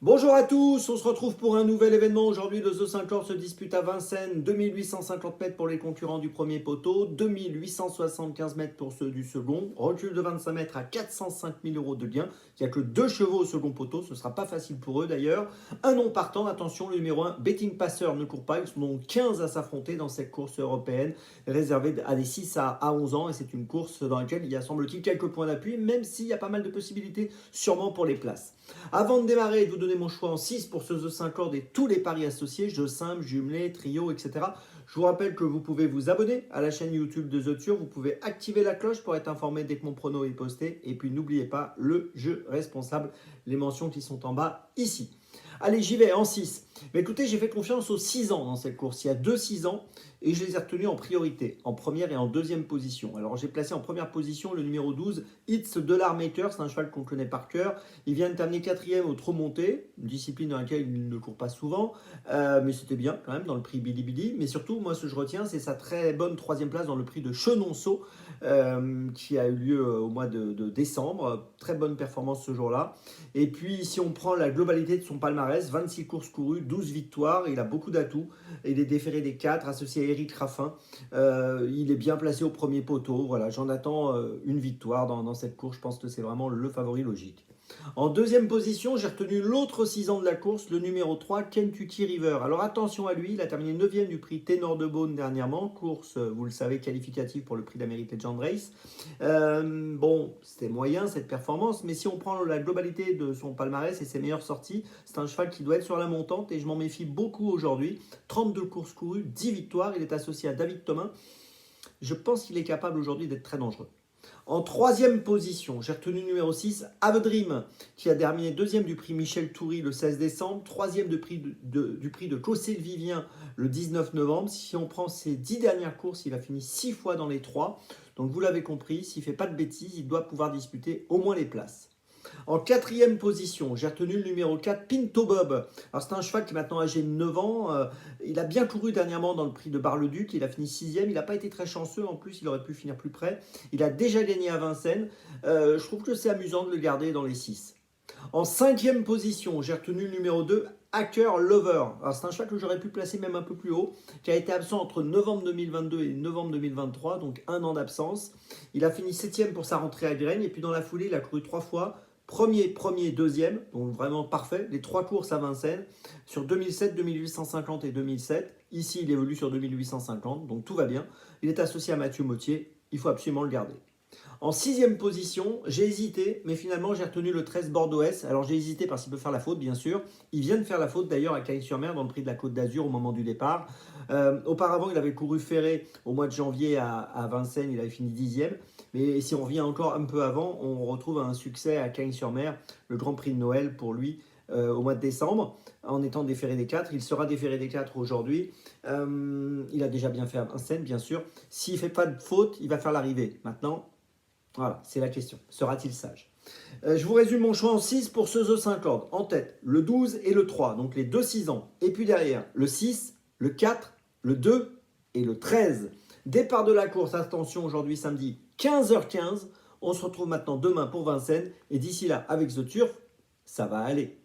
Bonjour à tous, on se retrouve pour un nouvel événement. Aujourd'hui, le The 50 se dispute à Vincennes, 2850 mètres pour les concurrents du premier poteau, 2875 mètres pour ceux du second, recul de 25 mètres à 405 000 € de gain. Il n'y a que 2 chevaux au second poteau, ce ne sera pas facile pour eux d'ailleurs. Un non partant, attention, le numéro 1, Betting Passer ne court pas, ils sont donc 15 à s'affronter dans cette course européenne réservée à des 6 à 11 ans et c'est une course dans laquelle il y a semble-t-il quelques points d'appui, même s'il y a pas mal de possibilités sûrement pour les places. Avant de démarrer et de vous donner mon choix en 6 pour ce The 50 et tous les paris associés, jeux simples, jumelés, trio, etc. Je vous rappelle que vous pouvez vous abonner à la chaîne YouTube de The Tur, vous pouvez activer la cloche pour être informé dès que mon prono est posté. Et puis n'oubliez pas le jeu responsable, les mentions qui sont en bas ici. Allez, j'y vais en 6. Mais écoutez, j'ai fait confiance aux 6 ans dans cette course. Il y a 2 6 ans et je les ai retenus en priorité, en première et en deuxième position. Alors j'ai placé en première position le numéro 12, It's Dollar Maker. C'est un cheval qu'on connaît par cœur. Il vient de terminer 4e au trot monté, une discipline dans laquelle il ne court pas souvent. Mais c'était bien quand même dans le prix Billy Billy. Mais surtout, moi ce que je retiens, c'est sa très bonne 3e place dans le prix de Chenonceau qui a eu lieu au mois de décembre. Très bonne performance ce jour-là. Et puis si on prend la globalité de son palmarès, 26 courses courues, 12 victoires, il a beaucoup d'atouts. Il est déféré des 4, associé à Eric Raffin. Il est bien placé au premier poteau. Voilà, j'en attends une victoire dans cette course. Je pense que c'est vraiment le favori logique. En deuxième position, j'ai retenu l'autre 6 ans de la course, le numéro 3, Kentucky River. Alors attention à lui, il a terminé 9e du prix Ténor de Beaune dernièrement. Course, vous le savez, qualificative pour le prix d'Amérique Legend Race. Bon, c'était moyen cette performance, mais si on prend la globalité de son palmarès et ses meilleures sorties, c'est un cheval qui doit être sur la montante et je m'en méfie beaucoup aujourd'hui. 32 courses courues, 10 victoires, il est associé à David Thomas. Je pense qu'il est capable aujourd'hui d'être très dangereux. En troisième position, j'ai retenu le numéro 6, Avedream, qui a terminé 2e du prix Michel Toury le 16 décembre, 3e du prix de Cossé le Vivien le 19 novembre. Si on prend ses 10 dernières courses, il a fini 6 fois dans les 3. Donc vous l'avez compris, s'il ne fait pas de bêtises, il doit pouvoir disputer au moins les places. En 4e position, j'ai retenu le numéro 4, Pinto Bob. Alors c'est un cheval qui est maintenant âgé de 9 ans. Il a bien couru dernièrement dans le prix de Bar-le-Duc. Il a fini 6e. Il n'a pas été très chanceux. En plus, il aurait pu finir plus près. Il a déjà gagné à Vincennes. Je trouve que c'est amusant de le garder dans les 6. En 5e position, j'ai retenu le numéro 2, Hacker Lover. Alors c'est un cheval que j'aurais pu placer même un peu plus haut, qui a été absent entre novembre 2022 et novembre 2023, donc un an d'absence. Il a fini 7e pour sa rentrée à Graines. Et puis dans la foulée, il a couru 3 fois. Premier, deuxième, donc vraiment parfait. Les 3 courses à Vincennes sur 2007, 2850 et 2007. Ici, il évolue sur 2850, donc tout va bien. Il est associé à Mathieu Mottier, il faut absolument le garder. En 6e position, j'ai hésité, mais finalement j'ai retenu le 13 Bordeaux-S. Alors j'ai hésité parce qu'il peut faire la faute, bien sûr. Il vient de faire la faute d'ailleurs à Cagnes-sur-Mer dans le prix de la Côte d'Azur au moment du départ. Auparavant, il avait couru ferré au mois de janvier à Vincennes, il avait fini 10e. Mais si on revient encore un peu avant, on retrouve un succès à Cagnes-sur-Mer, le Grand Prix de Noël pour lui au mois de décembre, en étant déféré des 4. Il sera déféré des 4 aujourd'hui. Il a déjà bien fait à Vincennes, bien sûr. S'il ne fait pas de faute, il va faire l'arrivée. Maintenant, voilà, c'est la question. Sera-t-il sage? Je vous résume mon choix en 6 pour ce The 50. En tête, le 12 et le 3, donc les 2 6 ans. Et puis derrière, le 6, le 4, le 2 et le 13. Départ de la course, attention, aujourd'hui samedi, 15h15. On se retrouve maintenant demain pour Vincennes. Et d'ici là, avec The Turf, ça va aller.